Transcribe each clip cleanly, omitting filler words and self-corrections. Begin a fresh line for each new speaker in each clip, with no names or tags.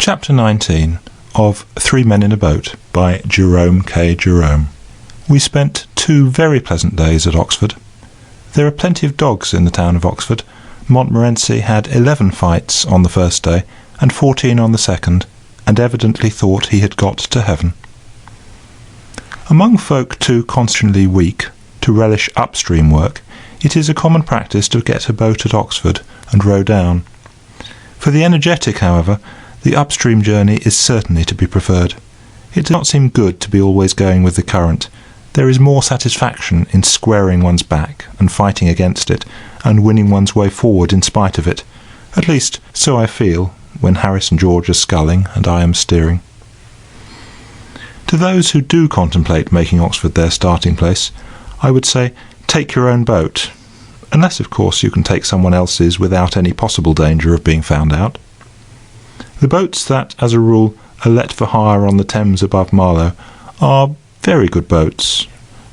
Chapter 19 of 3 Men in a Boat by Jerome K. Jerome. We spent 2 very pleasant days at Oxford. There are plenty of dogs in the town of Oxford. Montmorency had 11 fights on the first day and 14 on the second, and evidently thought he had got to heaven. Among folk too constantly weak to relish upstream work, it is a common practice to get a boat at Oxford and row down. For the energetic, however, the upstream journey is certainly to be preferred. It does not seem good to be always going with the current. There is more satisfaction in squaring one's back and fighting against it, and winning one's way forward in spite of it. At least, so I feel, when Harris and George are sculling and I am steering. To those who do contemplate making Oxford their starting place, I would say, take your own boat, unless of course you can take someone else's without any possible danger of being found out. The boats that, as a rule, are let for hire on the Thames above Marlow are very good boats.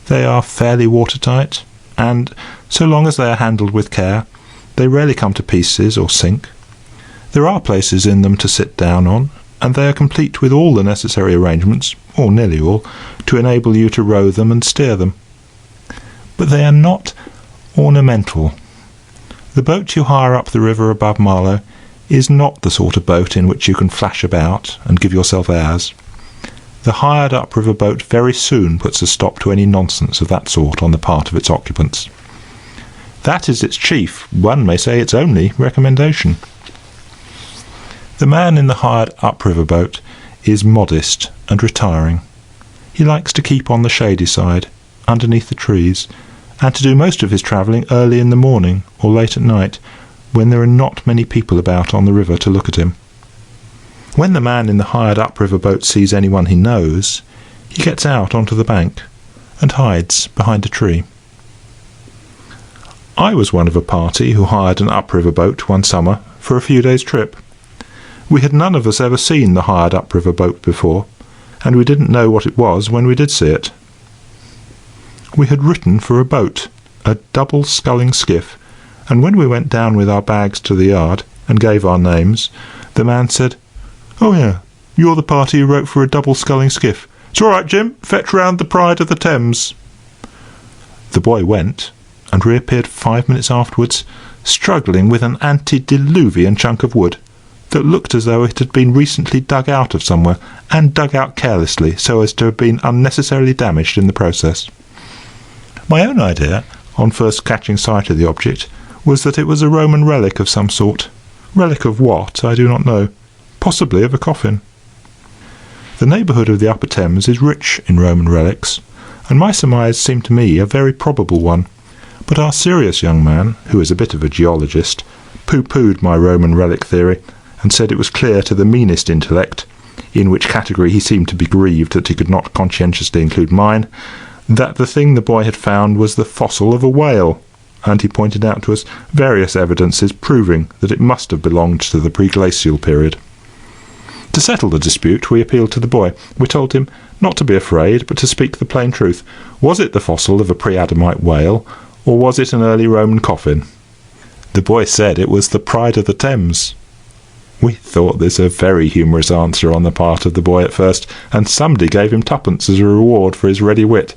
They are fairly watertight, and, so long as they are handled with care, they rarely come to pieces or sink. There are places in them to sit down on, and they are complete with all the necessary arrangements, or nearly all, to enable you to row them and steer them. But they are not ornamental. The boat you hire up the river above Marlow is not the sort of boat in which you can flash about and give yourself airs. The hired upriver boat very soon puts a stop to any nonsense of that sort on the part of its occupants. That is its chief, one may say its only, recommendation. The man in the hired upriver boat is modest and retiring. He likes to keep on the shady side, underneath the trees, and to do most of his travelling early in the morning or late at night, when there are not many people about on the river to look at him. When the man in the hired upriver boat sees anyone he knows, he gets out onto the bank and hides behind a tree. I was one of a party who hired an upriver boat one summer for a few days' trip. We had none of us ever seen the hired upriver boat before, and we didn't know what it was when we did see it. We had written for a boat, a double-sculling skiff, and when we went down with our bags to the yard and gave our names, the man said, "Oh yeah, you're the party who wrote for a double-sculling skiff. It's all right, Jim, fetch round the Pride of the Thames." The boy went, and reappeared 5 minutes afterwards, struggling with an antediluvian chunk of wood that looked as though it had been recently dug out of somewhere, and dug out carelessly so as to have been unnecessarily damaged in the process. My own idea, on first catching sight of the object, was that it was a Roman relic of some sort. Relic of what, I do not know. Possibly of a coffin. The neighbourhood of the Upper Thames is rich in Roman relics, and my surmise seemed to me a very probable one. But our serious young man, who is a bit of a geologist, pooh-poohed my Roman relic theory, and said it was clear to the meanest intellect, in which category he seemed to be grieved that he could not conscientiously include mine, that the thing the boy had found was the fossil of a whale, and he pointed out to us various evidences proving that it must have belonged to the pre-glacial period. To settle the dispute, we appealed to the boy. We told him not to be afraid, but to speak the plain truth. Was it the fossil of a pre-Adamite whale, or was it an early Roman coffin? The boy said it was the Pride of the Thames. We thought this a very humorous answer on the part of the boy at first, and somebody gave him twopence as a reward for his ready wit.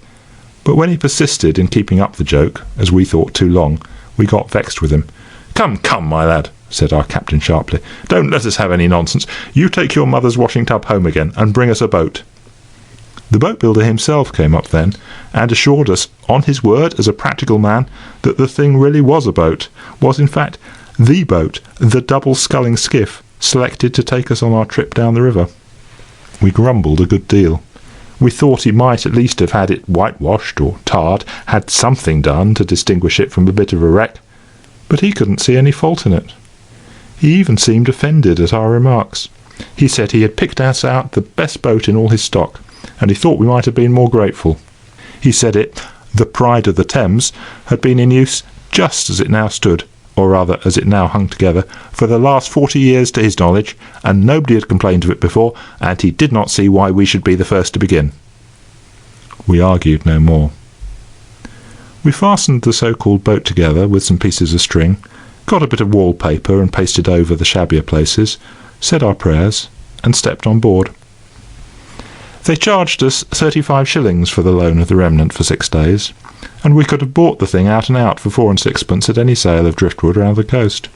But when he persisted in keeping up the joke, as we thought too long, we got vexed with him. "Come, come, my lad," said our captain sharply. "Don't let us have any nonsense. You take your mother's washing tub home again, and bring us a boat." The boat builder himself came up then, and assured us, on his word as a practical man, that the thing really was a boat, was in fact the boat, the double-sculling skiff, selected to take us on our trip down the river. We grumbled a good deal. We thought he might at least have had it whitewashed or tarred, had something done to distinguish it from a bit of a wreck, but he couldn't see any fault in it. He even seemed offended at our remarks. He said he had picked us out the best boat in all his stock, and he thought we might have been more grateful. He said it, the Pride of the Thames, had been in use just as it now stood, or rather as it now hung together, for the last 40 years to his knowledge, and nobody had complained of it before, and he did not see why we should be the first to begin. We argued no more. We fastened the so-called boat together with some pieces of string, got a bit of wallpaper and pasted over the shabbier places, said our prayers, and stepped on board. They charged us 35 shillings for the loan of the Remnant for 6 days, and we could have bought the thing out and out for 4 and 6pence at any sale of driftwood round the coast.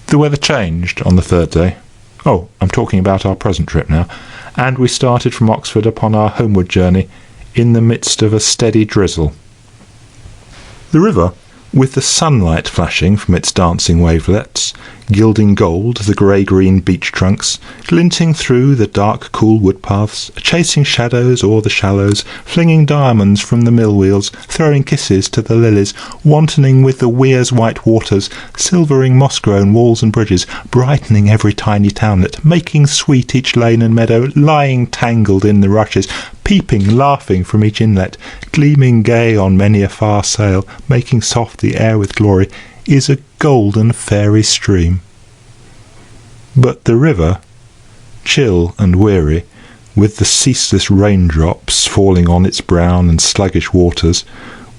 The weather changed on the 3rd day. Oh, I'm talking about our present trip now, and we started from Oxford upon our homeward journey in the midst of a steady drizzle. The river, with the sunlight flashing from its dancing wavelets, gilding gold the grey-green beech trunks, glinting through the dark cool wood-paths, chasing shadows o'er the shallows, flinging diamonds from the mill-wheels, throwing kisses to the lilies, wantoning with the Weir's white waters, silvering moss-grown walls and bridges, brightening every tiny townlet, making sweet each lane and meadow, lying tangled in the rushes, peeping, laughing from each inlet, gleaming gay on many a far sail, making soft the air with glory, is a golden fairy stream. But the river, chill and weary, with the ceaseless raindrops falling on its brown and sluggish waters,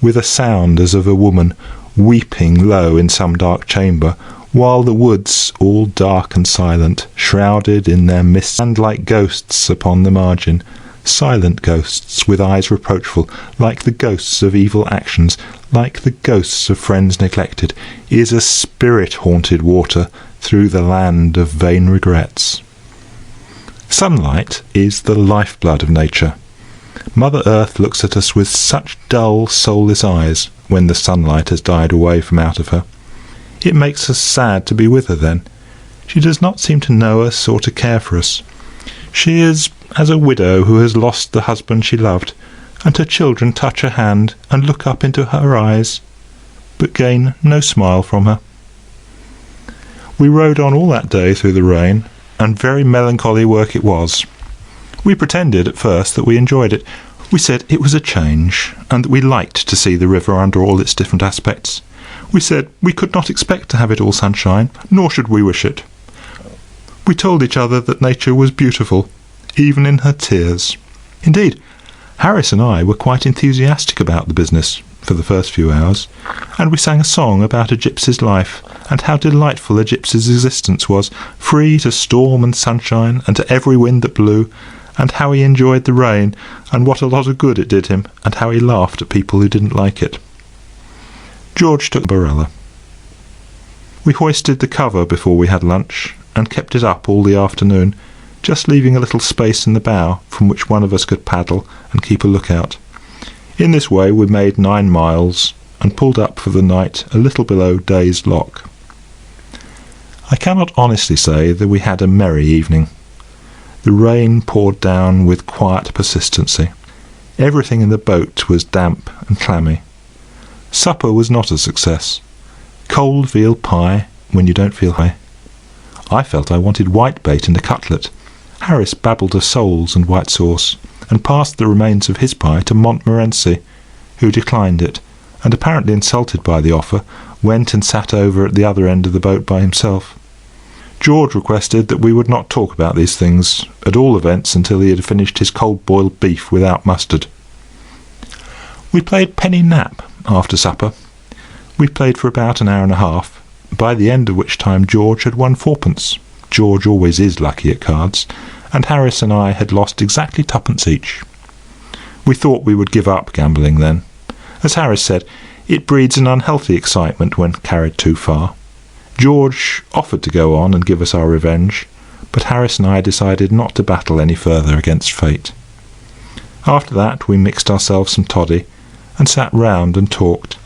with a sound as of a woman weeping low in some dark chamber, while the woods, all dark and silent, shrouded in their mists, stand like ghosts upon the margin, silent ghosts with eyes reproachful, like the ghosts of evil actions, like the ghosts of friends neglected, is a spirit-haunted water through the land of vain regrets. Sunlight is the lifeblood of nature. Mother Earth looks at us with such dull, soulless eyes when the sunlight has died away from out of her. It makes us sad to be with her then. She does not seem to know us or to care for us. She is as a widow who has lost the husband she loved, and her children touch her hand and look up into her eyes, but gain no smile from her. We rowed on all that day through the rain, and very melancholy work it was. We pretended at first that we enjoyed it. We said it was a change, and that we liked to see the river under all its different aspects. We said we could not expect to have it all sunshine, nor should we wish it. We told each other that nature was beautiful, even in her tears. Indeed, Harris and I were quite enthusiastic about the business for the first few hours, and we sang a song about a gypsy's life, and how delightful a gypsy's existence was, free to storm and sunshine, and to every wind that blew, and how he enjoyed the rain, and what a lot of good it did him, and how he laughed at people who didn't like it. George took the umbrella. We hoisted the cover before we had lunch, and kept it up all the afternoon, just leaving a little space in the bow from which one of us could paddle and keep a look-out. In this way we made 9 miles, and pulled up for the night a little below Day's Lock. I cannot honestly say that we had a merry evening. The rain poured down with quiet persistency. Everything in the boat was damp and clammy. Supper was not a success. Cold veal pie when you don't feel high. I felt I wanted whitebait and a cutlet. Harris babbled of soles and white sauce, and passed the remains of his pie to Montmorency, who declined it, and apparently insulted by the offer, went and sat over at the other end of the boat by himself. George requested that we would not talk about these things, at all events until he had finished his cold-boiled beef without mustard. We played penny nap after supper. We played for about an hour and a half, by the end of which time George had won 4pence. George always is lucky at cards, and Harris and I had lost exactly 2pence each. We thought we would give up gambling then. As Harris said, it breeds an unhealthy excitement when carried too far. George offered to go on and give us our revenge, but Harris and I decided not to battle any further against fate. After that we mixed ourselves some toddy, and sat round and talked.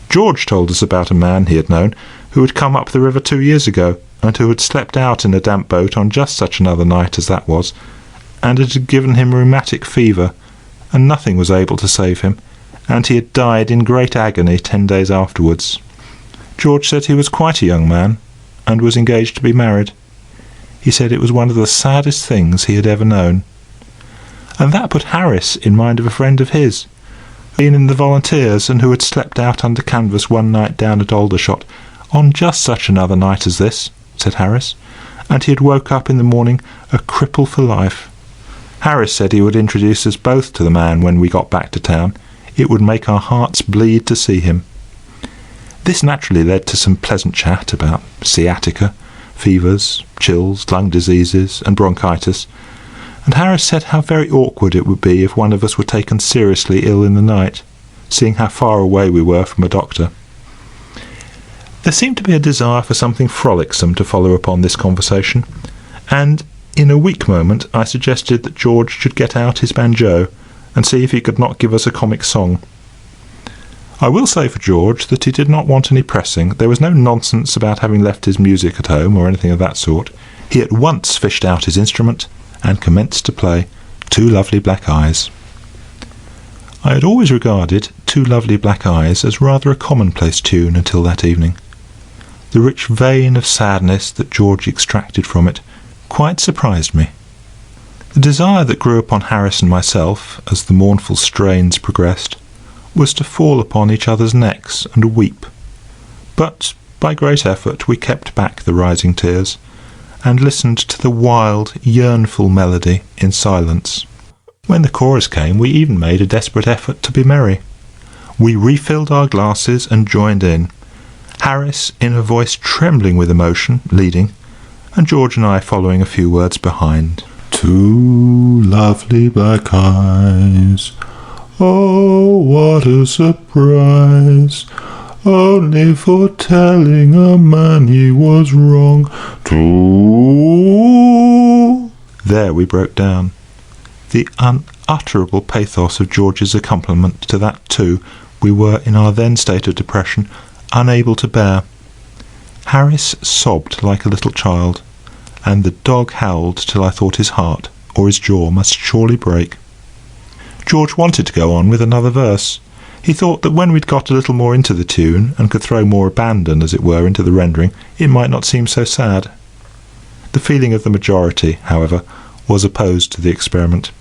George told us about a man he had known who had come up the river 2 years ago, and who had slept out in a damp boat on just such another night as that was, and it had given him rheumatic fever, and nothing was able to save him, and he had died in great agony 10 days afterwards. George said he was quite a young man, and was engaged to be married. He said it was one of the saddest things he had ever known. And that put Harris in mind of a friend of his, who had been in the Volunteers, and who had slept out under canvas one night down at Aldershot, on just such another night as this, said Harris, and he had woke up in the morning a cripple for life. Harris said he would introduce us both to the man when we got back to town. It would make our hearts bleed to see him. This naturally led to some pleasant chat about sciatica, fevers, chills, lung diseases, and bronchitis, and Harris said how very awkward it would be if one of us were taken seriously ill in the night, seeing how far away we were from a doctor. There seemed to be a desire for something frolicsome to follow upon this conversation, and in a weak moment I suggested that George should get out his banjo and see if he could not give us a comic song. I will say for George that he did not want any pressing. There was no nonsense about having left his music at home or anything of that sort. He at once fished out his instrument and commenced to play Two Lovely Black Eyes. I had always regarded Two Lovely Black Eyes as rather a commonplace tune until that evening. The rich vein of sadness that George extracted from it quite surprised me. The desire that grew upon Harris and myself, as the mournful strains progressed, was to fall upon each other's necks and weep. But by great effort we kept back the rising tears, and listened to the wild, yearnful melody in silence. When the chorus came, we even made a desperate effort to be merry. We refilled our glasses and joined in, Harris in a voice trembling with emotion, leading, and George and I following a few words behind. Two lovely black eyes, oh, what a surprise, only for telling a man he was wrong. Two. There we broke down. The unutterable pathos of George's accompaniment to that too we were, in our then state of depression, unable to bear. Harris sobbed like a little child, and the dog howled till I thought his heart or his jaw must surely break. George wanted to go on with another verse. He thought that when we'd got a little more into the tune, and could throw more abandon, as it were, into the rendering, it might not seem so sad. The feeling of the majority, however, was opposed to the experiment.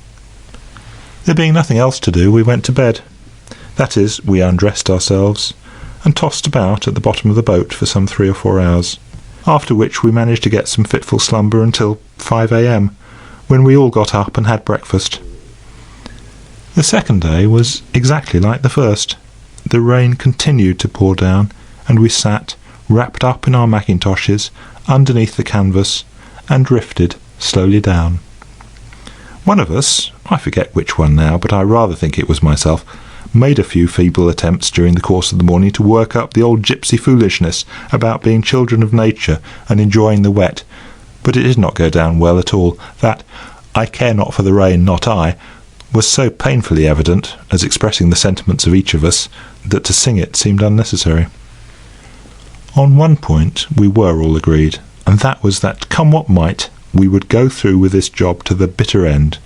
There being nothing else to do, we went to bed. That is, we undressed ourselves, and tossed about at the bottom of the boat for some 3 or 4 hours, after which we managed to get some fitful slumber until 5 a.m, when we all got up and had breakfast. The second day was exactly like the first. The rain continued to pour down, and we sat, wrapped up in our mackintoshes, underneath the canvas, and drifted slowly down. One of us, I forget which one now, but I rather think it was myself, made a few feeble attempts during the course of the morning to work up the old gypsy foolishness about being children of nature and enjoying the wet, but it did not go down well at all. That "I care not for the rain, not I," was so painfully evident, as expressing the sentiments of each of us, that to sing it seemed unnecessary. On one point we were all agreed, and that was that, come what might, we would go through with this job to the bitter end.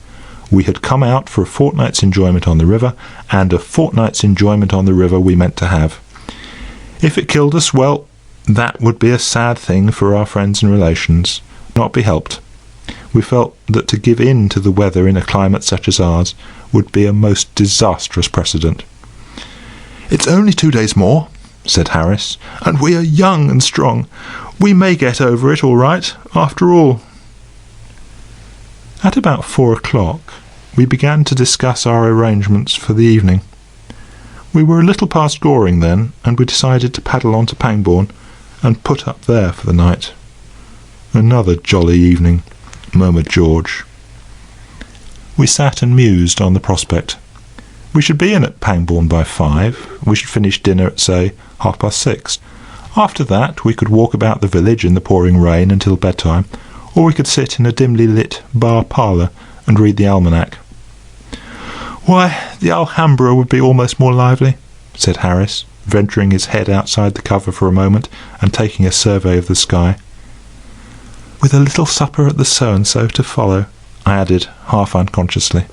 We had come out for a fortnight's enjoyment on the river, and a fortnight's enjoyment on the river we meant to have. If it killed us, well, that would be a sad thing for our friends and relations, not be helped. We felt that to give in to the weather in a climate such as ours would be a most disastrous precedent. "It's only 2 days more," said Harris, "and we are young and strong. We may get over it all right, after all." At about 4 o'clock, we began to discuss our arrangements for the evening. We were a little past Goring then, and we decided to paddle on to Pangbourne and put up there for the night. "Another jolly evening," murmured George. We sat and mused on the prospect. We should be in at Pangbourne by 5. We should finish dinner at, say, 6:30. After that we could walk about the village in the pouring rain until bedtime, or we could sit in a dimly lit bar parlour and read the almanac. "Why, the Alhambra would be almost more lively," said Harris, venturing his head outside the cover for a moment and taking a survey of the sky. "With a little supper at the so-and-so to follow," I added, half unconsciously,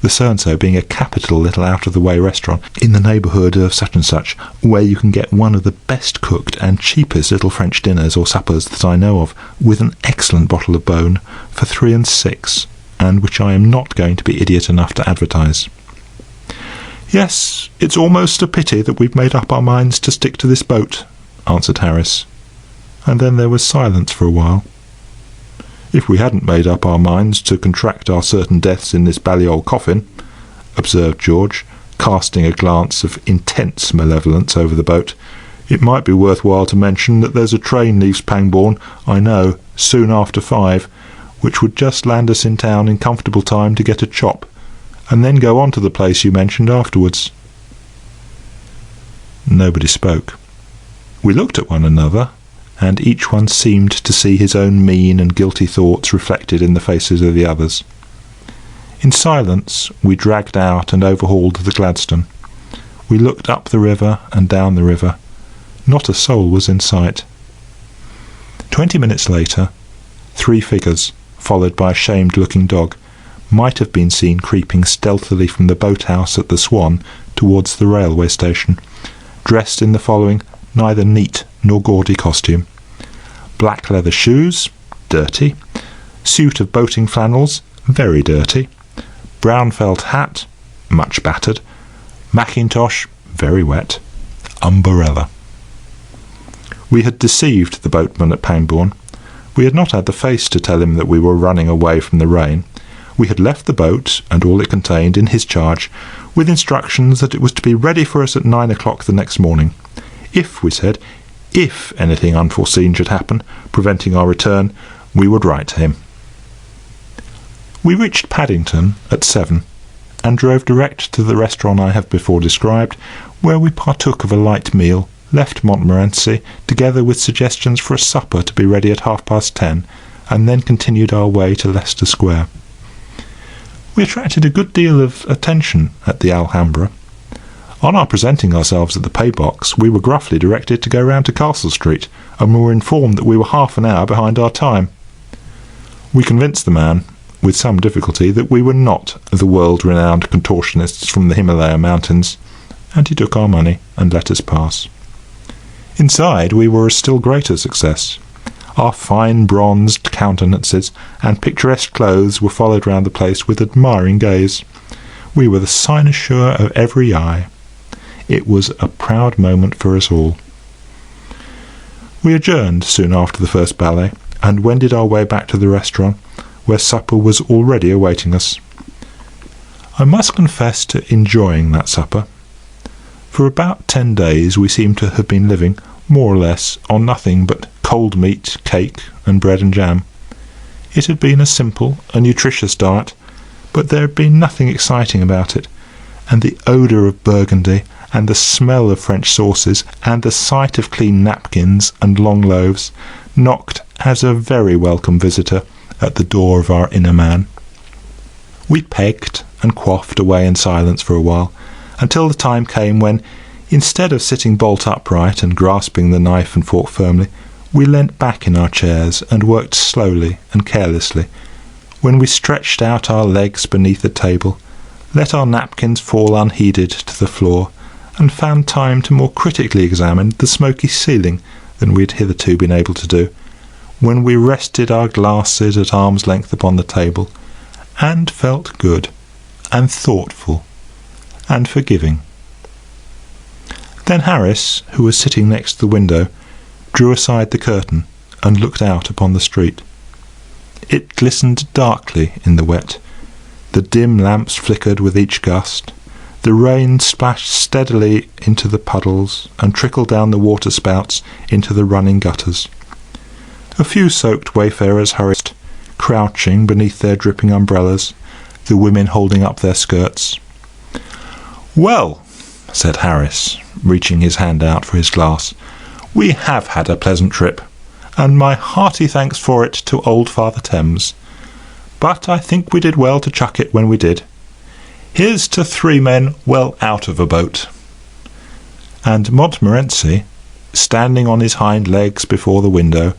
the so-and-so being a capital little out-of-the-way restaurant in the neighbourhood of such-and-such, where you can get one of the best cooked and cheapest little French dinners or suppers that I know of, with an excellent bottle of Beaune, for 3 and 6, and which I am not going to be idiot enough to advertise. "Yes, it's almost a pity that we've made up our minds to stick to this boat," answered Harris, and then there was silence for a while. "If we hadn't made up our minds to contract our certain deaths in this bally old coffin," observed George, casting a glance of intense malevolence over the boat, It might be worthwhile to mention that there's a train leaves Pangbourne, I know, soon after 5, which would just land us in town in comfortable time to get a chop, and then go on to the place you mentioned afterwards." Nobody spoke. We looked at one another, and each one seemed to see his own mean and guilty thoughts reflected in the faces of the others. In silence we dragged out and overhauled the Gladstone. We looked up the river and down the river. Not a soul was in sight. 20 minutes later, 3 figures, followed by a shamed-looking dog, might have been seen creeping stealthily from the boathouse at the Swan towards the railway station, dressed in the following neither neat nor gaudy costume: black leather shoes, dirty; suit of boating flannels, very dirty; brown felt hat, much battered; mackintosh, very wet; umbrella. We had deceived the boatman at Pangbourne. We had not had the face to tell him that we were running away from the rain. We had left the boat, and all it contained, in his charge, with instructions that it was to be ready for us at 9 o'clock the next morning. If, we said, if anything unforeseen should happen, preventing our return, we would write to him. We reached Paddington at 7, and drove direct to the restaurant I have before described, where we partook of a light meal, left Montmorency, together with suggestions for a supper to be ready at 10:30, and then continued our way to Leicester Square. We attracted a good deal of attention at the Alhambra. On our presenting ourselves at the pay-box, we were gruffly directed to go round to Castle Street, and were informed that we were half an hour behind our time. We convinced the man, with some difficulty, that we were not the world-renowned contortionists from the Himalaya Mountains, and he took our money and let us pass. Inside we were a still greater success. Our fine bronzed countenances and picturesque clothes were followed round the place with admiring gaze. We were the cynosure of every eye. It was a proud moment for us all. We adjourned soon after the first ballet, and wended our way back to the restaurant, where supper was already awaiting us. I must confess to enjoying that supper. For about 10 days we seemed to have been living, more or less, on nothing but cold meat, cake, and bread and jam. It had been a simple, a nutritious diet, but there had been nothing exciting about it, and the odour of Burgundy, and the smell of French sauces, and the sight of clean napkins and long loaves, knocked, as a very welcome visitor, at the door of our inner man. We pegged and quaffed away in silence for a while, until the time came when, instead of sitting bolt upright and grasping the knife and fork firmly, we leant back in our chairs and worked slowly and carelessly, when we stretched out our legs beneath the table, let our napkins fall unheeded to the floor, and found time to more critically examine the smoky ceiling than we had hitherto been able to do, when we rested our glasses at arm's length upon the table, and felt good, and thoughtful, and forgiving. Then Harris, who was sitting next to the window, drew aside the curtain and looked out upon the street. It glistened darkly in the wet. The dim lamps flickered with each gust. The rain splashed steadily into the puddles and trickled down the water-spouts into the running gutters. A few soaked wayfarers hurried, crouching beneath their dripping umbrellas, the women holding up their skirts. "Well," said Harris, reaching his hand out for his glass, "we have had a pleasant trip, and my hearty thanks for it to old Father Thames. But I think we did well to chuck it when we did. Here's to 3 men well out of a boat." And Montmorency, standing on his hind legs before the window,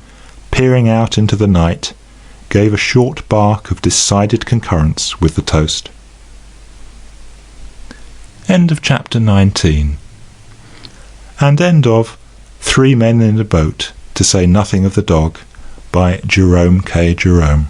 peering out into the night, gave a short bark of decided concurrence with the toast. End of chapter 19. And end of 3 Men in a Boat, to say nothing of the dog, by Jerome K. Jerome.